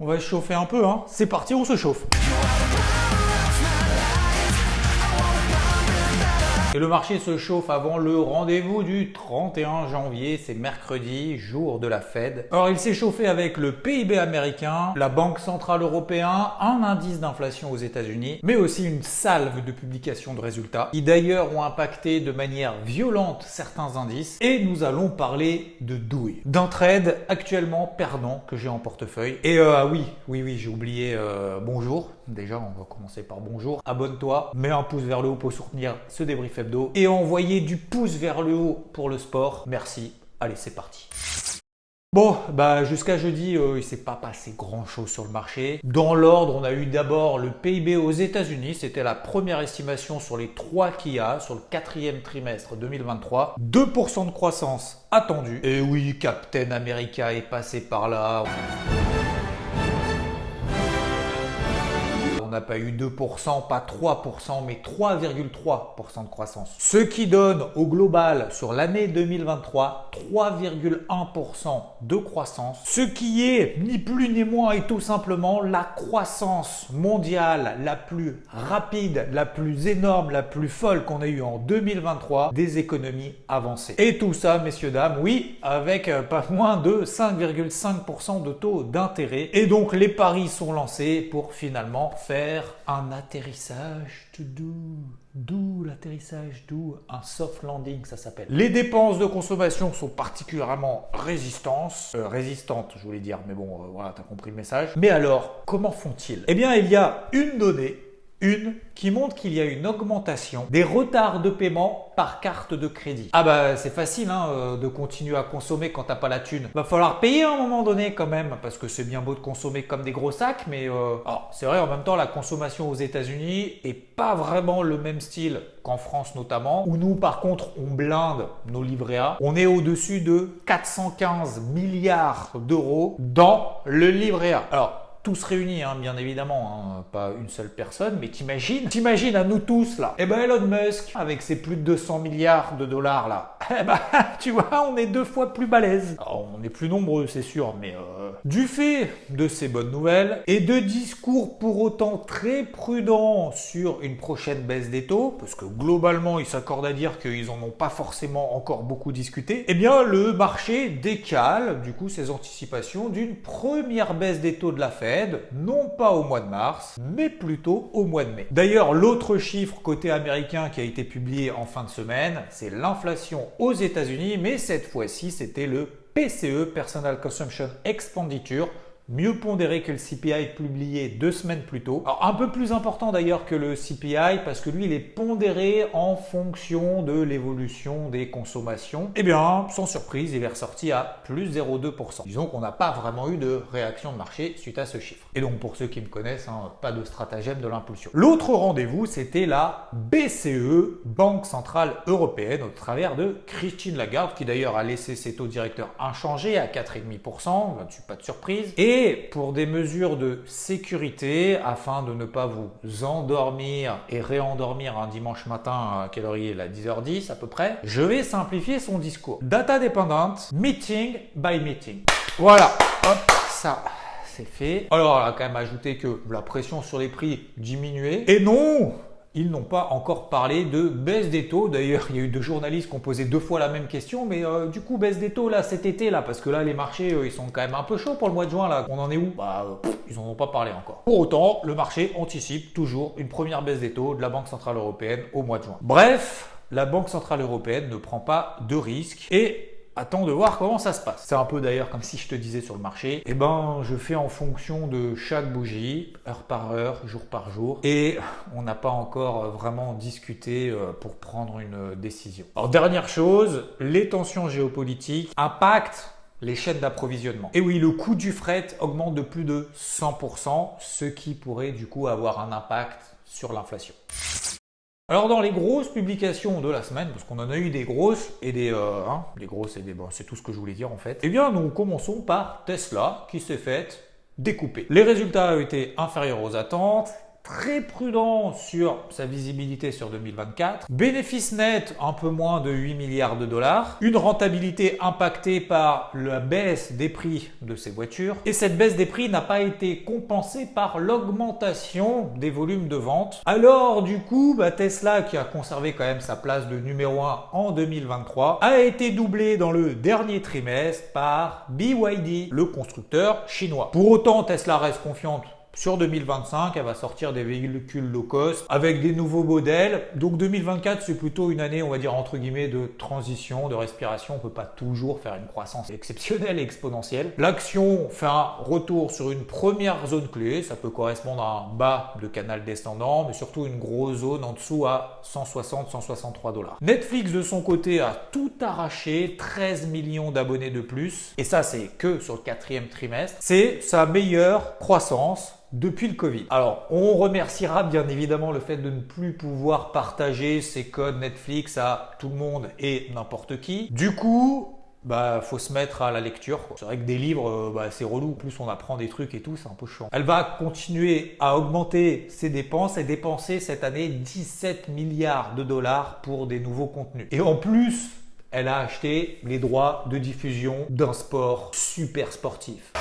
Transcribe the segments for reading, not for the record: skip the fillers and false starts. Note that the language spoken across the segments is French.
On va se chauffer un peu, hein. C'est parti, on se chauffe. Et le marché se chauffe avant le rendez-vous du 31 janvier, c'est mercredi, jour de la Fed. Alors il s'est chauffé avec le PIB américain, la Banque Centrale Européenne, un indice d'inflation aux États-Unis, mais aussi une salve de publications de résultats, qui d'ailleurs ont impacté de manière violente certains indices. Et nous allons parler de douille, d'un trade actuellement perdant que j'ai en portefeuille. Et oui, j'ai oublié bonjour. Déjà, on va commencer par bonjour. Abonne-toi, mets un pouce vers le haut pour soutenir ce débrief hebdo et envoyez du pouce vers le haut pour le sport. Merci. Allez, c'est parti. Bon, jusqu'à jeudi, il ne s'est pas passé grand-chose sur le marché. Dans l'ordre, on a eu d'abord le PIB aux États-Unis. C'était la première estimation sur les 3 qu'il y a sur le 4e trimestre 2023. 2% de croissance attendue. Et oui, Captain America est passé par là. On n'a pas eu 2%, pas 3%, mais 3,3% de croissance. Ce qui donne au global sur l'année 2023 3,1% de croissance. Ce qui est ni plus ni moins et tout simplement la croissance mondiale la plus rapide, la plus énorme, la plus folle qu'on a eue en 2023 des économies avancées. Et tout ça, messieurs, dames, oui, avec pas moins de 5,5% de taux d'intérêt. Et donc les paris sont lancés pour finalement faire un atterrissage tout doux, l'atterrissage doux, un soft landing ça s'appelle. Les dépenses de consommation sont particulièrement résistantes, je voulais dire, mais bon, voilà, t'as compris le message. Mais alors, comment font-ils? Eh bien, il y a une donnée, qui montre qu'il y a une augmentation des retards de paiement par carte de crédit. Ah c'est facile de continuer à consommer quand t'as pas la thune. Va falloir payer à un moment donné quand même, parce que c'est bien beau de consommer comme des gros sacs, mais c'est vrai en même temps la consommation aux États-Unis est pas vraiment le même style qu'en France notamment, où nous par contre on blinde nos livrets A. On est au-dessus de 415 milliards d'euros dans le livret A. Alors, tous réunis, bien évidemment, pas une seule personne, mais t'imagines à nous tous là, Elon Musk, avec ses plus de 200 milliards de dollars là, tu vois, on est 2 fois plus balèze. Alors, on est plus nombreux, c'est sûr, mais du fait de ces bonnes nouvelles et de discours pour autant très prudents sur une prochaine baisse des taux, parce que globalement, ils s'accordent à dire qu'ils en ont pas forcément encore beaucoup discuté, eh bien, le marché décale, du coup, ses anticipations d'une première baisse des taux de la Fed, non pas au mois de mars, mais plutôt au mois de mai. D'ailleurs, l'autre chiffre côté américain qui a été publié en fin de semaine, c'est l'inflation aux États-Unis, mais cette fois-ci, c'était le PCE, Personal Consumption Expenditure, mieux pondéré que le CPI publié 2 semaines plus tôt. Alors un peu plus important d'ailleurs que le CPI parce que lui il est pondéré en fonction de l'évolution des consommations. Eh bien, sans surprise, il est ressorti à plus 0,2%. Disons qu'on n'a pas vraiment eu de réaction de marché suite à ce chiffre. Et donc pour ceux qui me connaissent, pas de stratagème de l'impulsion. L'autre rendez-vous, c'était la BCE, Banque Centrale Européenne, au travers de Christine Lagarde, qui d'ailleurs a laissé ses taux directeurs inchangés à 4,5%, là-dessus pas de surprise. Et pour des mesures de sécurité, afin de ne pas vous endormir et réendormir un dimanche matin, à quelle heure il est là, 10h10 à peu près, je vais simplifier son discours. Data dépendante, meeting by meeting. Voilà, hop, ça c'est fait. Alors elle a quand même ajouté que la pression sur les prix diminuait. Et non, ils n'ont pas encore parlé de baisse des taux. D'ailleurs, il y a eu 2 journalistes qui ont posé 2 fois la même question. Mais du coup, baisse des taux là cet été là, parce que là les marchés ils sont quand même un peu chauds pour le mois de juin là. On en est où? Ils n'en ont pas parlé encore. Pour autant, le marché anticipe toujours une première baisse des taux de la Banque Centrale Européenne au mois de juin. Bref, la Banque Centrale Européenne ne prend pas de risques et attends de voir comment ça se passe. C'est un peu d'ailleurs comme si je te disais sur le marché, je fais en fonction de chaque bougie, heure par heure, jour par jour, et on n'a pas encore vraiment discuté pour prendre une décision. Alors dernière chose, les tensions géopolitiques impactent les chaînes d'approvisionnement. Et oui, le coût du fret augmente de plus de 100%, ce qui pourrait du coup avoir un impact sur l'inflation. Alors dans les grosses publications de la semaine, parce qu'on en a eu des grosses et des c'est tout ce que je voulais dire en fait. Eh bien nous commençons par Tesla qui s'est fait découper. Les résultats ont été inférieurs aux attentes très prudent sur sa visibilité sur 2024. Bénéfice net un peu moins de 8 milliards de dollars. Une rentabilité impactée par la baisse des prix de ces voitures. Et cette baisse des prix n'a pas été compensée par l'augmentation des volumes de vente. Alors du coup, Tesla, qui a conservé quand même sa place de numéro 1 en 2023, a été doublé dans le dernier trimestre par BYD, le constructeur chinois. Pour autant, Tesla reste confiante. Sur 2025, elle va sortir des véhicules low cost avec des nouveaux modèles. Donc 2024, c'est plutôt une année, on va dire, entre guillemets, de transition, de respiration. On ne peut pas toujours faire une croissance exceptionnelle et exponentielle. L'action fait un retour sur une première zone clé. Ça peut correspondre à un bas de canal descendant, mais surtout une grosse zone en dessous à 160-163 dollars. Netflix, de son côté, a tout arraché, 13 millions d'abonnés de plus. Et ça, c'est que sur le 4e trimestre. C'est sa meilleure croissance depuis le Covid. Alors, on remerciera bien évidemment le fait de ne plus pouvoir partager ses codes Netflix à tout le monde et n'importe qui. Du coup, faut se mettre à la lecture. C'est vrai que des livres, c'est relou. En plus, on apprend des trucs et tout, c'est un peu chiant. Elle va continuer à augmenter ses dépenses et dépenser cette année 17 milliards de dollars pour des nouveaux contenus. Et en plus, elle a acheté les droits de diffusion d'un sport super sportif.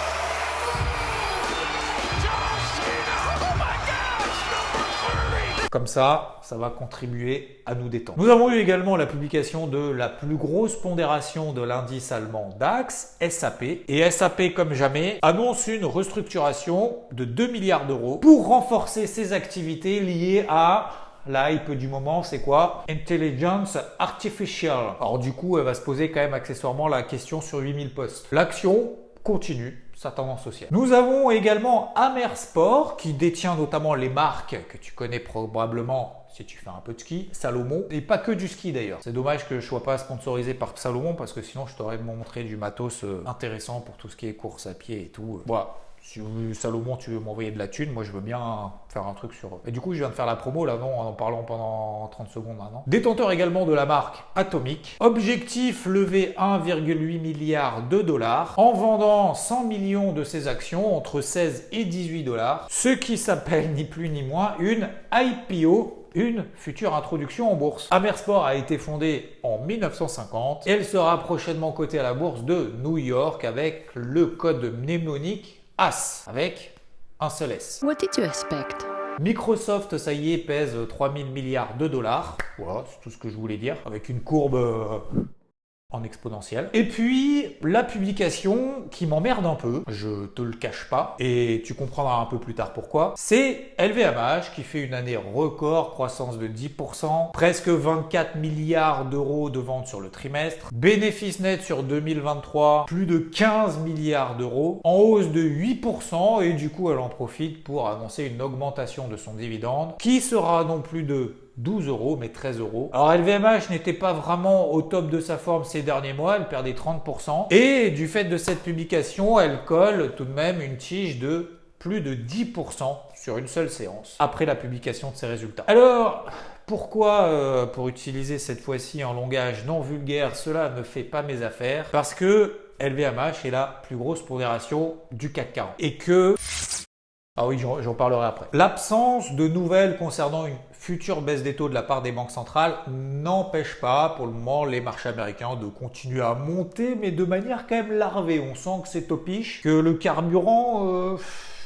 Comme ça va contribuer à nous détendre. Nous avons eu également la publication de la plus grosse pondération de l'indice allemand DAX, SAP. Et SAP, comme jamais, annonce une restructuration de 2 milliards d'euros pour renforcer ses activités liées à la hype du moment, c'est quoi? Intelligence Artificial. Alors du coup, elle va se poser quand même accessoirement la question sur 8000 postes. L'action continue sa tendance haussière. Nous avons également Amer Sport qui détient notamment les marques que tu connais probablement si tu fais un peu de ski, Salomon, et pas que du ski d'ailleurs. C'est dommage que je sois pas sponsorisé par Salomon parce que sinon je t'aurais montré du matos intéressant pour tout ce qui est course à pied et tout. Voilà. Si Salomon, tu veux m'envoyer de la thune, moi je veux bien faire un truc sur eux. Et du coup, je viens de faire la promo là, non, en parlant pendant 30 secondes maintenant. Détenteur également de la marque Atomic. Objectif levé 1,8 milliard de dollars en vendant 100 millions de ses actions entre 16 et 18 dollars. Ce qui s'appelle ni plus ni moins une IPO. Une future introduction en bourse. Amer Sport a été fondée en 1950 et elle sera prochainement cotée à la bourse de New York avec le code mnémonique AS, avec un seul S. What did you expect? Microsoft, ça y est, pèse 3000 milliards de dollars. Voilà, c'est tout ce que je voulais dire. Avec une courbe en exponentielle. Et puis, la publication qui m'emmerde un peu, je te le cache pas, et tu comprendras un peu plus tard pourquoi, c'est LVMH qui fait une année record, croissance de 10%, presque 24 milliards d'euros de ventes sur le trimestre, bénéfice net sur 2023, plus de 15 milliards d'euros, en hausse de 8%, et du coup, elle en profite pour annoncer une augmentation de son dividende, qui sera non plus de 12 euros, mais 13 euros. Alors LVMH n'était pas vraiment au top de sa forme ces derniers mois, elle perdait 30%. Et du fait de cette publication, elle colle tout de même une tige de plus de 10% sur une seule séance, après la publication de ses résultats. Alors, pourquoi, pour utiliser cette fois-ci un langage non vulgaire, cela ne fait pas mes affaires? Parce que LVMH est la plus grosse pondération du CAC 40. Et que... Ah oui, j'en parlerai après. L'absence de nouvelles concernant une future baisse des taux de la part des banques centrales n'empêche pas pour le moment les marchés américains de continuer à monter, mais de manière quand même larvée. On sent que c'est topiche, que le carburant,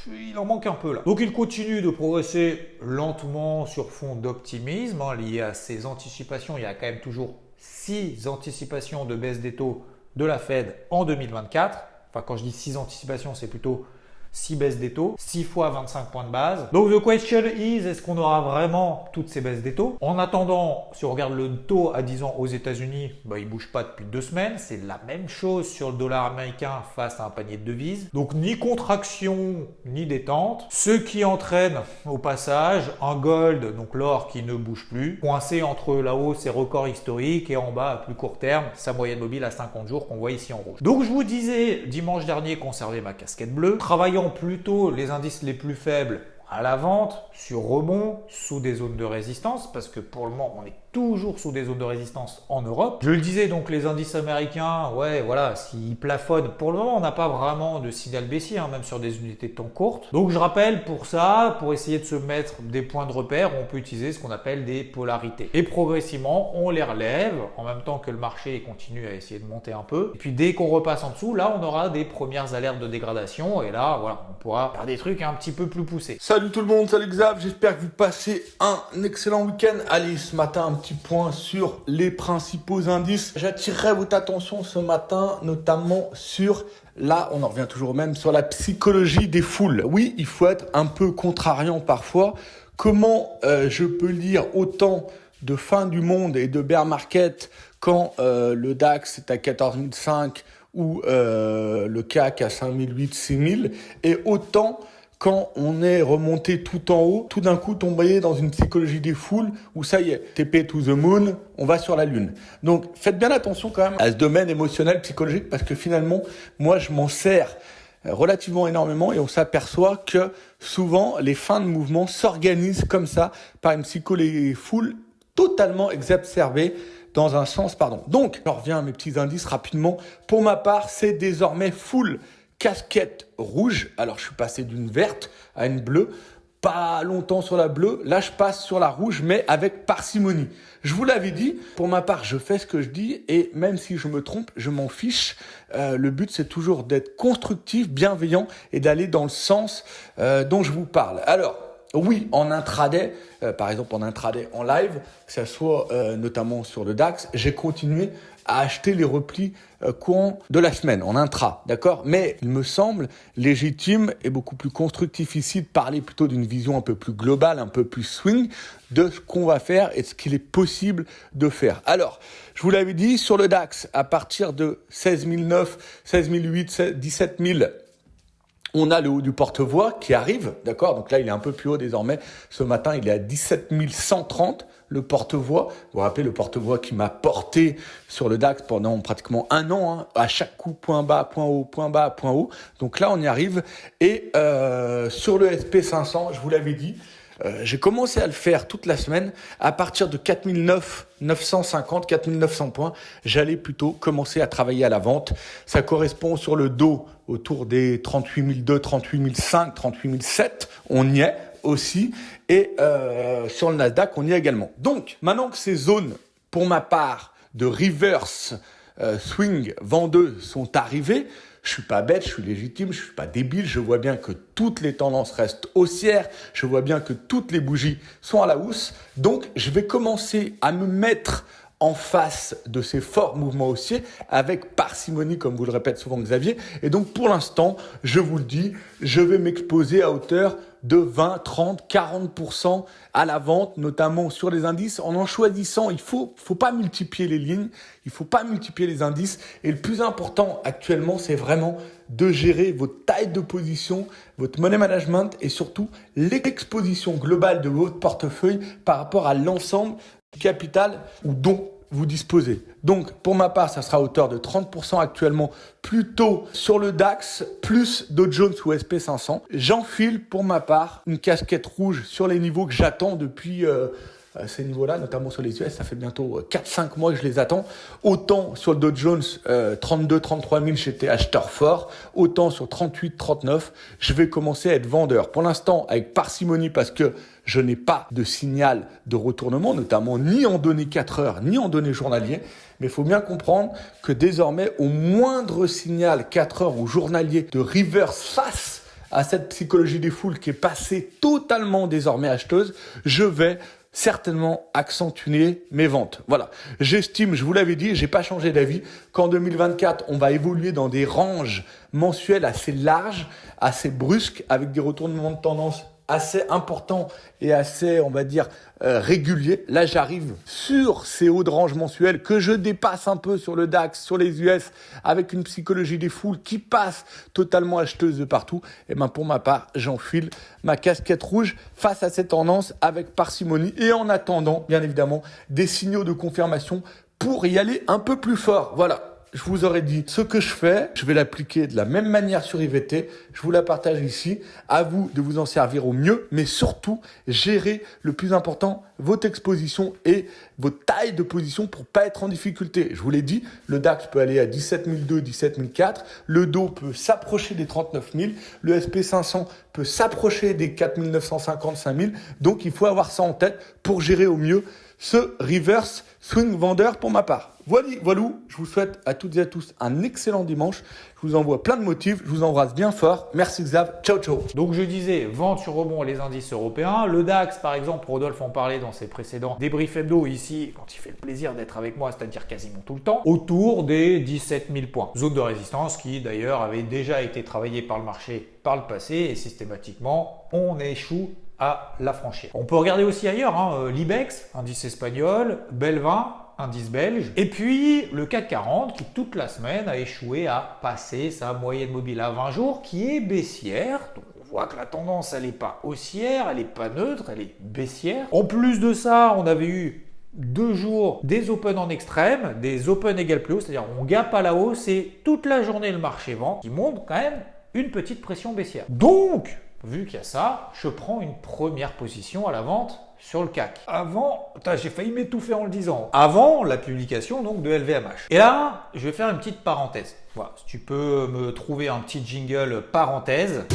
il en manque un peu là. Donc il continue de progresser lentement sur fond d'optimisme lié à ces anticipations. Il y a quand même toujours 6 anticipations de baisse des taux de la Fed en 2024. Enfin, quand je dis 6 anticipations, c'est plutôt 6 baisses des taux, 6 fois 25 points de base. Donc the question is, est-ce qu'on aura vraiment toutes ces baisses des taux? En attendant, si on regarde le taux à 10 ans aux États-Unis, il bouge pas depuis 2 semaines. C'est la même chose sur le dollar américain face à un panier de devises. Donc ni contraction, ni détente. Ce qui entraîne au passage un gold, donc l'or qui ne bouge plus, coincé entre la hausse et record historique et en bas à plus court terme, sa moyenne mobile à 50 jours qu'on voit ici en rouge. Donc je vous disais dimanche dernier, conservez ma casquette bleue, travaillant plutôt les indices les plus faibles à la vente, sur rebond, sous des zones de résistance, parce que pour le moment, on est toujours sous des zones de résistance en Europe. Je le disais, donc les indices américains, ouais, voilà, s'ils plafonnent, pour le moment, on n'a pas vraiment de signal baissier, même sur des unités de temps courtes. Donc je rappelle, pour ça, pour essayer de se mettre des points de repère, on peut utiliser ce qu'on appelle des polarités. Et progressivement, on les relève, en même temps que le marché continue à essayer de monter un peu. Et puis dès qu'on repasse en dessous, là, on aura des premières alertes de dégradation, et là, voilà, on pourra faire des trucs un petit peu plus poussés. Salut tout le monde, salut Xav, j'espère que vous passez un excellent week-end. Allez, ce matin, un petit point sur les principaux indices. J'attirerai votre attention ce matin, notamment sur, là, on en revient toujours au même, sur la psychologie des foules. Oui, il faut être un peu contrariant parfois. Comment je peux lire autant de fin du monde et de bear market quand le DAX est à 14 500 ou le CAC à 5 800, 6 000, et autant quand on est remonté tout en haut, tout d'un coup tombé dans une psychologie des foules où ça y est, TP to the moon, on va sur la lune. Donc faites bien attention quand même à ce domaine émotionnel, psychologique, parce que finalement, moi je m'en sers relativement énormément et on s'aperçoit que souvent les fins de mouvement s'organisent comme ça par une psychologie des foules totalement exacerbée dans un sens, Donc, je reviens à mes petits indices rapidement. Pour ma part, c'est désormais full casquette rouge. Alors, je suis passé d'une verte à une bleue. Pas longtemps sur la bleue. Là, je passe sur la rouge, mais avec parcimonie. Je vous l'avais dit. Pour ma part, je fais ce que je dis. Et même si je me trompe, je m'en fiche. Le but, c'est toujours d'être constructif, bienveillant et d'aller dans le sens dont je vous parle. Alors, oui, en intraday, par exemple en intraday en live, que ce soit notamment sur le DAX, j'ai continué à acheter les replis courants de la semaine, en intra, d'accord ? Mais il me semble légitime et beaucoup plus constructif ici de parler plutôt d'une vision un peu plus globale, un peu plus swing de ce qu'on va faire et de ce qu'il est possible de faire. Alors, je vous l'avais dit, sur le DAX, à partir de 16 900, 16 800, 17 000, on a le haut du porte-voix qui arrive, d'accord ? Donc là, il est un peu plus haut désormais. Ce matin, il est à 17 130, le porte-voix. Vous vous rappelez, le porte-voix qui m'a porté sur le DAX pendant pratiquement un an, à chaque coup, point bas, point haut, point bas, point haut. Donc là, on y arrive. Et sur le SP500, je vous l'avais dit, j'ai commencé à le faire toute la semaine. À partir de 950, 4900 points, j'allais plutôt commencer à travailler à la vente. Ça correspond sur le dos autour des 38 200, 38 500, 38 700. On y est aussi. Et sur le Nasdaq, on y est également. Donc, maintenant que ces zones, pour ma part, de reverse swing vendeuse sont arrivées, je suis pas bête, je suis légitime, je suis pas débile, je vois bien que toutes les tendances restent haussières, je vois bien que toutes les bougies sont à la hausse, donc je vais commencer à me mettre en face de ces forts mouvements haussiers avec parcimonie, comme vous le répète souvent Xavier. Et donc pour l'instant, je vous le dis, je vais m'exposer à hauteur de 20, 30, 40% à la vente, notamment sur les indices, en choisissant. Il faut pas multiplier les lignes, il faut pas multiplier les indices. Et le plus important actuellement, c'est vraiment de gérer votre taille de position, votre money management et surtout l'exposition globale de votre portefeuille par rapport à l'ensemble du capital ou dont vous disposez. Donc, pour ma part, ça sera à hauteur de 30% actuellement, plutôt sur le DAX, plus Dow Jones ou SP500. J'enfile, pour ma part, une casquette rouge sur les niveaux que j'attends depuis ces niveaux-là, notamment sur les US. Ça fait bientôt 4-5 mois que je les attends. Autant sur le Dow Jones, 32-33 000, j'étais acheteur fort. Autant sur 38-39, je vais commencer à être vendeur. Pour l'instant, avec parcimonie, parce que je n'ai pas de signal de retournement, notamment ni en données 4 heures, ni en données journaliers. Mais il faut bien comprendre que désormais, au moindre signal 4 heures ou journalier de reverse face à cette psychologie des foules qui est passée totalement désormais acheteuse, je vais certainement accentuer mes ventes. Voilà. J'estime, je vous l'avais dit, j'ai pas changé d'avis, qu'en 2024, on va évoluer dans des ranges mensuelles assez larges, assez brusques, avec des retournements de tendance assez important et assez, on va dire, régulier. Là, j'arrive sur ces hauts de range mensuels que je dépasse un peu sur le DAX, sur les US, avec une psychologie des foules qui passe totalement acheteuse de partout. Et ben pour ma part, j'enfile ma casquette rouge face à cette tendance avec parcimonie et en attendant, bien évidemment, des signaux de confirmation pour y aller un peu plus fort. Voilà. je vous aurais dit ce que je fais. Je vais l'appliquer de la même manière sur IVT. Je vous la partage ici. À vous de vous en servir au mieux, mais surtout, gérer le plus important, votre exposition et votre taille de position pour pas être en difficulté. Je vous l'ai dit, le DAX peut aller à 17 200, 17 400. Le DO peut s'approcher des 39 000. Le SP500 peut s'approcher des 4 950, 5 000. Donc, il faut avoir ça en tête pour gérer au mieux ce reverse swing vendeur pour ma part. Voilà, je vous souhaite à toutes et à tous un excellent dimanche. Je vous envoie plein de motifs, je vous embrasse bien fort. Merci Xav, ciao ciao. Donc je disais, vente sur rebond les indices européens. Le DAX par exemple, Rodolphe en parlait dans ses précédents débriefs hebdo ici, quand il fait le plaisir d'être avec moi, c'est-à-dire quasiment tout le temps, autour des 17 000 points. Zone de résistance qui d'ailleurs avait déjà été travaillée par le marché par le passé et systématiquement on échoue à la franchir. On peut regarder aussi ailleurs, l'IBEX, indice espagnol, Belvin, indice belge, et puis le CAC 40 qui toute la semaine a échoué à passer sa moyenne mobile à 20 jours qui est baissière. Donc on voit que la tendance elle n'est pas haussière, elle n'est pas neutre, elle est baissière. En plus de ça, on avait eu 2 jours des open en extrême, des open égal plus haut, c'est-à-dire on gappe à la hausse et toute la journée le marché vend qui montre quand même une petite pression baissière. Donc vu qu'il y a ça, je prends une première position à la vente sur le CAC. J'ai failli m'étouffer en le disant. Avant la publication donc de LVMH. Et là, je vais faire une petite parenthèse. Voilà, si tu peux me trouver un petit jingle parenthèse.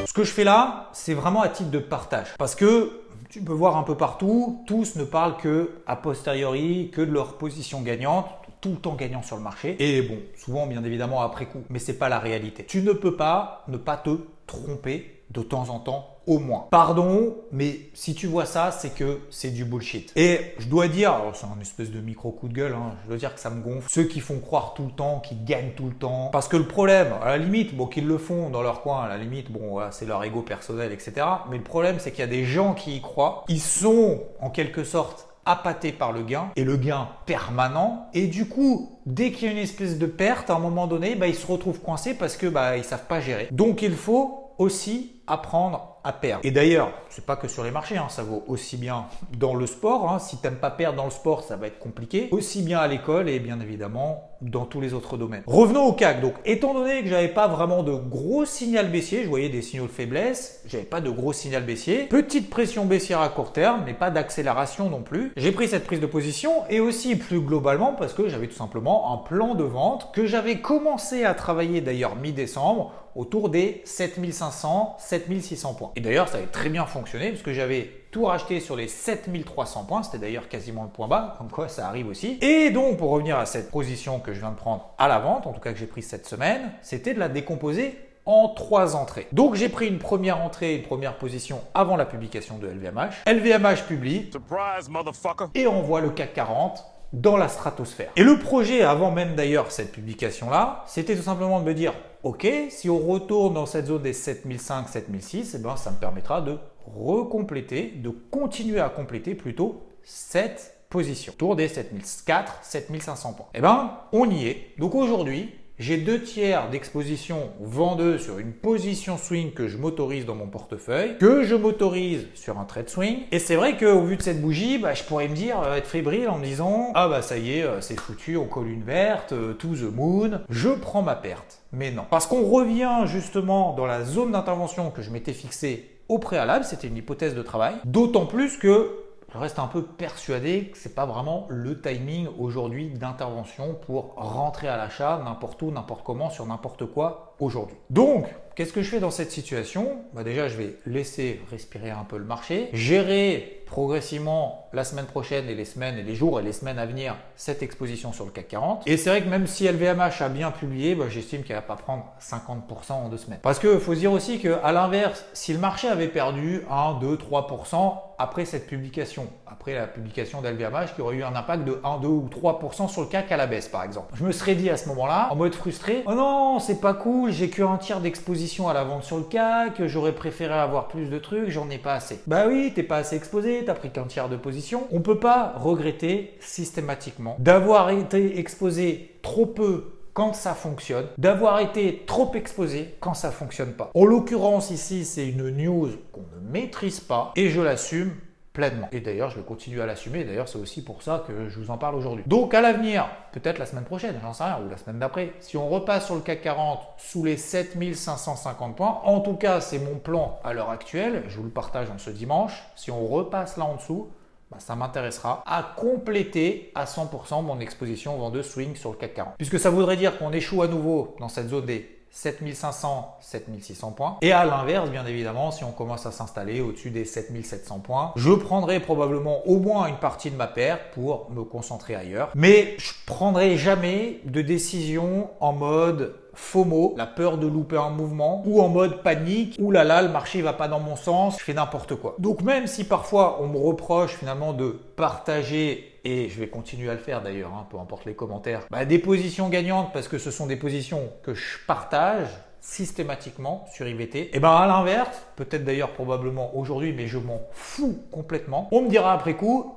Ce que je fais là, c'est vraiment à titre de partage. Parce que tu peux voir un peu partout, tous ne parlent que a posteriori, que de leur position gagnante, tout le temps gagnant sur le marché. Et bon, souvent bien évidemment après coup, mais c'est pas la réalité. Tu ne peux pas ne pas te tromper de temps en temps au moins. Pardon, mais si tu vois ça, c'est que c'est du bullshit. Et je dois dire, alors c'est un espèce de micro coup de gueule, je dois dire que ça me gonfle. Ceux qui font croire tout le temps, qui gagnent tout le temps. Parce que le problème, à la limite, bon, qu'ils le font dans leur coin, à la limite, bon, voilà, c'est leur ego personnel, etc. Mais le problème, c'est qu'il y a des gens qui y croient. Ils sont en quelque sorte appâté par le gain et le gain permanent et du coup dès qu'il y a une espèce de perte à un moment donné ils se retrouvent coincés parce que ils savent pas gérer. Donc il faut aussi apprendre à perdre. Et d'ailleurs, c'est pas que sur les marchés, ça vaut aussi bien dans le sport. Si tu n'aimes pas perdre dans le sport, ça va être compliqué. Aussi bien à l'école et bien évidemment dans tous les autres domaines. Revenons au CAC. Donc, étant donné que j'avais pas vraiment de gros signal baissier, je voyais des signaux de faiblesse, j'avais pas de gros signal baissier. Petite pression baissière à court terme, mais pas d'accélération non plus. J'ai pris cette prise de position et aussi plus globalement parce que j'avais tout simplement un plan de vente que j'avais commencé à travailler d'ailleurs mi-décembre autour des 7500, 7600 points. Et d'ailleurs, ça avait très bien fonctionné parce que j'avais tout racheté sur les 7300 points. C'était d'ailleurs quasiment le point bas, comme quoi ça arrive aussi. Et donc, pour revenir à cette position que je viens de prendre à la vente, en tout cas que j'ai prise cette semaine, c'était de la décomposer en 3 entrées. Donc, j'ai pris une première entrée, une première position avant la publication de LVMH. LVMH publie. Surprise, motherfucker. Et envoie le CAC 40 dans la stratosphère. Et le projet, avant même d'ailleurs cette publication-là, c'était tout simplement de me dire, ok, si on retourne dans cette zone des 7005, 7006, ça me permettra de recompléter, de continuer à compléter plutôt cette position, autour des 7004, 7500 points. On y est. Donc aujourd'hui, j'ai 2/3 d'exposition vendeuse sur une position swing que je m'autorise dans mon portefeuille, que je m'autorise sur un trade swing. Et c'est vrai qu'au vu de cette bougie, je pourrais me dire, être fébrile en me disant, ça y est, c'est foutu, on colle une verte, to the moon, je prends ma perte. Mais non. Parce qu'on revient justement dans la zone d'intervention que je m'étais fixée au préalable, c'était une hypothèse de travail, d'autant plus que je reste un peu persuadé que ce n'est pas vraiment le timing aujourd'hui d'intervention pour rentrer à l'achat n'importe où, n'importe comment, sur n'importe quoi aujourd'hui. Donc, qu'est-ce que je fais dans cette situation ? Déjà, je vais laisser respirer un peu le marché, gérer progressivement la semaine prochaine et les semaines et les jours et les semaines à venir cette exposition sur le CAC 40. Et c'est vrai que même si LVMH a bien publié, j'estime qu'elle ne va pas prendre 50% en 2 semaines. Parce qu'il faut se dire aussi qu'à l'inverse, si le marché avait perdu 1, 2, 3% après cette publication, après la publication d'LVMH qui aurait eu un impact de 1, 2 ou 3% sur le CAC à la baisse par exemple. Je me serais dit à ce moment-là, en mode frustré, oh non, c'est pas cool, j'ai qu'un tiers d'exposition à la vente sur le CAC, j'aurais préféré avoir plus de trucs, j'en ai pas assez. Oui, t'es pas assez exposé, t'as pris qu'un tiers de position. On peut pas regretter systématiquement d'avoir été exposé trop peu quand ça fonctionne, d'avoir été trop exposé quand ça fonctionne pas. En l'occurrence ici, c'est une news qu'on ne maîtrise pas et je l'assume pleinement. Et d'ailleurs, je vais continuer à l'assumer. D'ailleurs, c'est aussi pour ça que je vous en parle aujourd'hui. Donc, à l'avenir, peut-être la semaine prochaine, j'en sais rien, ou la semaine d'après, si on repasse sur le CAC 40 sous les 7550 points, en tout cas, c'est mon plan à l'heure actuelle, je vous le partage en ce dimanche, si on repasse là en dessous, ça m'intéressera à compléter à 100% mon exposition vendeuse swing sur le CAC 40. Puisque ça voudrait dire qu'on échoue à nouveau dans cette zone des 7500, 7600 points. Et à l'inverse, bien évidemment, si on commence à s'installer au-dessus des 7700 points, je prendrai probablement au moins une partie de ma paire pour me concentrer ailleurs. Mais je prendrai jamais de décision en mode FOMO, la peur de louper un mouvement, ou en mode panique, ouh là là, le marché va pas dans mon sens, je fais n'importe quoi. Donc même si parfois on me reproche finalement de partager, et je vais continuer à le faire d'ailleurs, peu importe les commentaires, des positions gagnantes parce que ce sont des positions que je partage systématiquement sur IVT, et à l'inverse, peut-être d'ailleurs probablement aujourd'hui, mais je m'en fous complètement, on me dira après coup,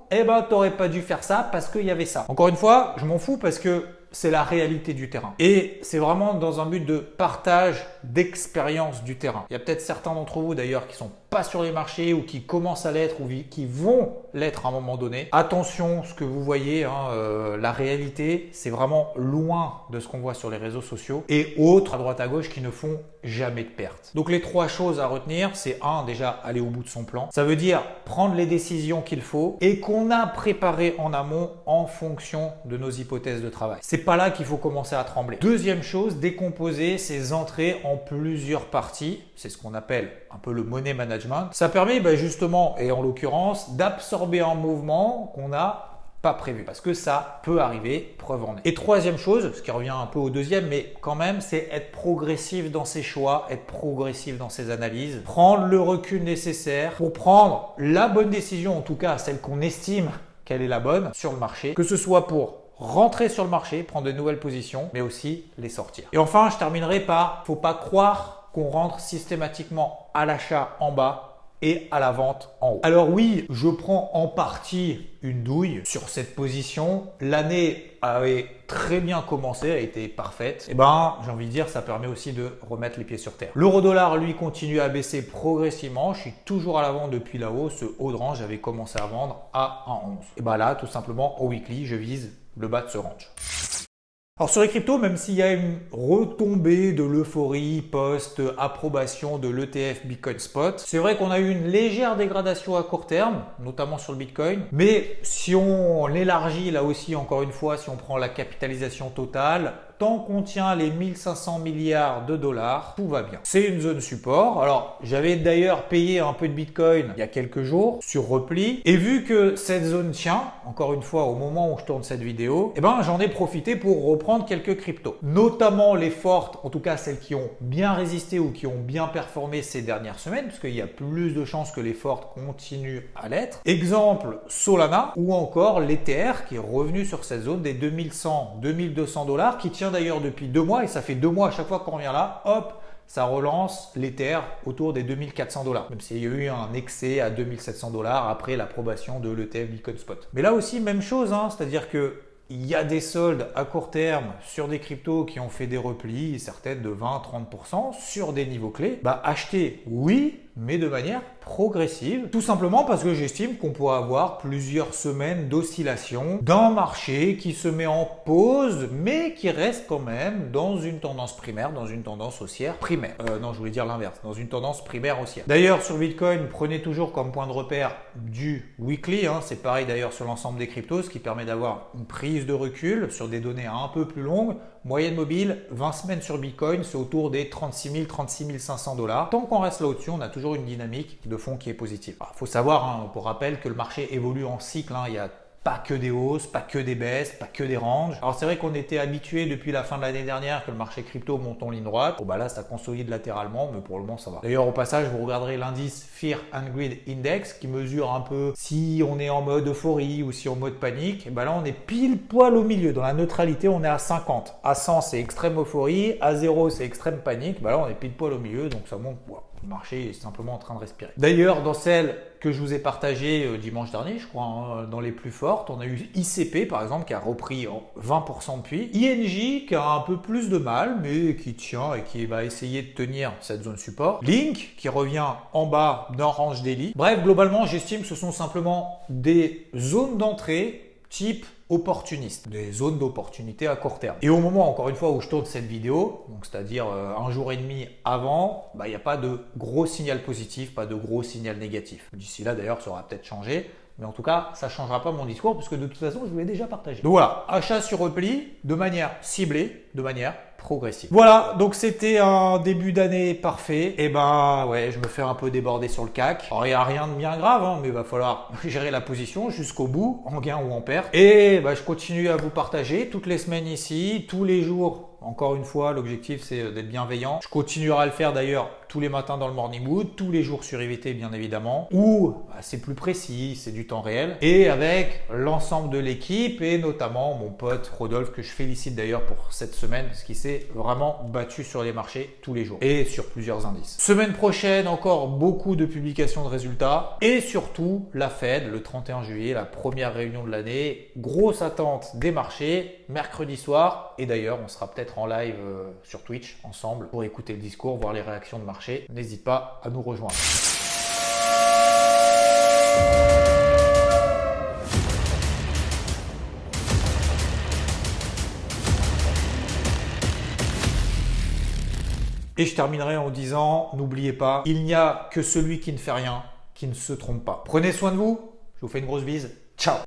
t'aurais pas dû faire ça parce qu'il y avait ça. Encore une fois, je m'en fous parce que c'est la réalité du terrain. Et c'est vraiment dans un but de partage d'expérience du terrain. Il y a peut-être certains d'entre vous d'ailleurs qui sont pas sur les marchés ou qui commencent à l'être ou qui vont l'être à un moment donné. Attention, ce que vous voyez, la réalité, c'est vraiment loin de ce qu'on voit sur les réseaux sociaux et autres à droite à gauche qui ne font jamais de pertes. Donc les trois choses à retenir, c'est déjà aller au bout de son plan. Ça veut dire prendre les décisions qu'il faut et qu'on a préparées en amont en fonction de nos hypothèses de travail. C'est pas là qu'il faut commencer à trembler. Deuxième chose, décomposer ses entrées en plusieurs parties. C'est ce qu'on appelle un peu le money management. Ça permet justement, et en l'occurrence, d'absorber un mouvement qu'on n'a pas prévu. Parce que ça peut arriver, preuve en est. Et troisième chose, ce qui revient un peu au deuxième, mais quand même, c'est être progressif dans ses choix, être progressif dans ses analyses, prendre le recul nécessaire pour prendre la bonne décision, en tout cas celle qu'on estime qu'elle est la bonne sur le marché, que ce soit pour rentrer sur le marché, prendre de nouvelles positions, mais aussi les sortir. Et enfin, je terminerai par, faut pas croire qu'on rentre systématiquement à l'achat en bas et à la vente en haut. Alors oui, je prends en partie une douille sur cette position. L'année avait très bien commencé, elle était parfaite. J'ai envie de dire, ça permet aussi de remettre les pieds sur terre. L'euro-dollar, lui, continue à baisser progressivement. Je suis toujours à l'avant depuis là-haut. Ce haut de range, j'avais commencé à vendre à 1,11. Et là, tout simplement, au weekly, je vise le bas de ce range. Alors sur les cryptos, même s'il y a une retombée de l'euphorie post-approbation de l'ETF Bitcoin Spot, c'est vrai qu'on a eu une légère dégradation à court terme, notamment sur le Bitcoin. Mais si on élargit là aussi, encore une fois, si on prend la capitalisation totale, tant qu'on tient les 1500 milliards de dollars, tout va bien. C'est une zone support. Alors, j'avais d'ailleurs payé un peu de Bitcoin il y a quelques jours sur repli. Et vu que cette zone tient, encore une fois, au moment où je tourne cette vidéo, j'en ai profité pour reprendre quelques cryptos. Notamment les fortes, en tout cas celles qui ont bien résisté ou qui ont bien performé ces dernières semaines, parce qu'il y a plus de chances que les fortes continuent à l'être. Exemple, Solana ou encore l'Ether qui est revenu sur cette zone des 2100, 2200 dollars qui tient d'ailleurs depuis 2 mois et ça fait 2 mois à chaque fois qu'on revient là, hop, ça relance l'Ether autour des 2400 dollars. Même s'il y a eu un excès à 2700 dollars après l'approbation de l'ETF Bitcoin Spot. Mais là aussi, même chose, c'est-à-dire que il y a des soldes à court terme sur des cryptos qui ont fait des replis, certaines de 20-30% sur des niveaux clés. Acheter, oui, mais de manière progressive. Tout simplement parce que j'estime qu'on pourrait avoir plusieurs semaines d'oscillation d'un marché qui se met en pause, mais qui reste quand même dans une tendance primaire, dans une tendance haussière primaire. Non, je voulais dire l'inverse, dans une tendance primaire haussière. D'ailleurs, sur Bitcoin, prenez toujours comme point de repère du weekly. C'est pareil d'ailleurs sur l'ensemble des cryptos, ce qui permet d'avoir une prise de recul sur des données un peu plus longues. Moyenne mobile, 20 semaines sur Bitcoin, c'est autour des 36 000, 36 500 dollars. Tant qu'on reste là au-dessus, on a toujours une dynamique de fond qui est positive. Il faut savoir, pour rappel, que le marché évolue en cycle. Il y a pas que des hausses, pas que des baisses, pas que des ranges. Alors c'est vrai qu'on était habitué depuis la fin de l'année dernière que le marché crypto monte en ligne droite. Là ça consolide latéralement, mais pour le moment ça va. D'ailleurs au passage, vous regarderez l'indice Fear and Greed Index qui mesure un peu si on est en mode euphorie ou si en mode panique. Là on est pile poil au milieu. Dans la neutralité, on est à 50. À 100 c'est extrême euphorie, à 0 c'est extrême panique. Là on est pile poil au milieu, donc ça monte. Le marché est simplement en train de respirer. D'ailleurs, dans celle que je vous ai partagée dimanche dernier, je crois, hein, dans les plus fortes, on a eu ICP par exemple qui a repris 20% depuis. INJ qui a un peu plus de mal, mais qui tient et qui va essayer de tenir cette zone support. Link qui revient en bas d'un range daily. Bref, globalement, j'estime que ce sont simplement des zones d'entrée type opportunistes, des zones d'opportunité à court terme. Et au moment, encore une fois, où je tourne cette vidéo, donc c'est-à-dire un jour et demi avant, il n'y a pas de gros signal positif, pas de gros signal négatif. D'ici là, d'ailleurs, ça aura peut-être changé. Mais en tout cas, ça ne changera pas mon discours puisque de toute façon, je vous l'ai déjà partagé. Donc voilà, achat sur repli de manière ciblée, de manière progressive. Voilà, donc c'était un début d'année parfait. Et ben ouais, je me fais un peu déborder sur le CAC. Alors il n'y a rien de bien grave, hein, mais il va falloir gérer la position jusqu'au bout, en gain ou en perte. Et je continue à vous partager toutes les semaines ici, tous les jours. Encore une fois, l'objectif c'est d'être bienveillant. Je continuerai à le faire d'ailleurs tous les matins dans le Morning Wood, tous les jours sur IVT bien évidemment, où c'est plus précis, c'est du temps réel, et avec l'ensemble de l'équipe et notamment mon pote Rodolphe que je félicite d'ailleurs pour cette semaine parce qu'il s'est vraiment battu sur les marchés tous les jours et sur plusieurs indices. Semaine prochaine, encore beaucoup de publications de résultats et surtout la Fed le 31 juillet, la première réunion de l'année. Grosse attente des marchés mercredi soir et d'ailleurs on sera peut-être en live sur Twitch ensemble pour écouter le discours, voir les réactions de marché. N'hésite pas à nous rejoindre. Et je terminerai en disant, n'oubliez pas, il n'y a que celui qui ne fait rien qui ne se trompe pas. Prenez soin de vous, je vous fais une grosse bise.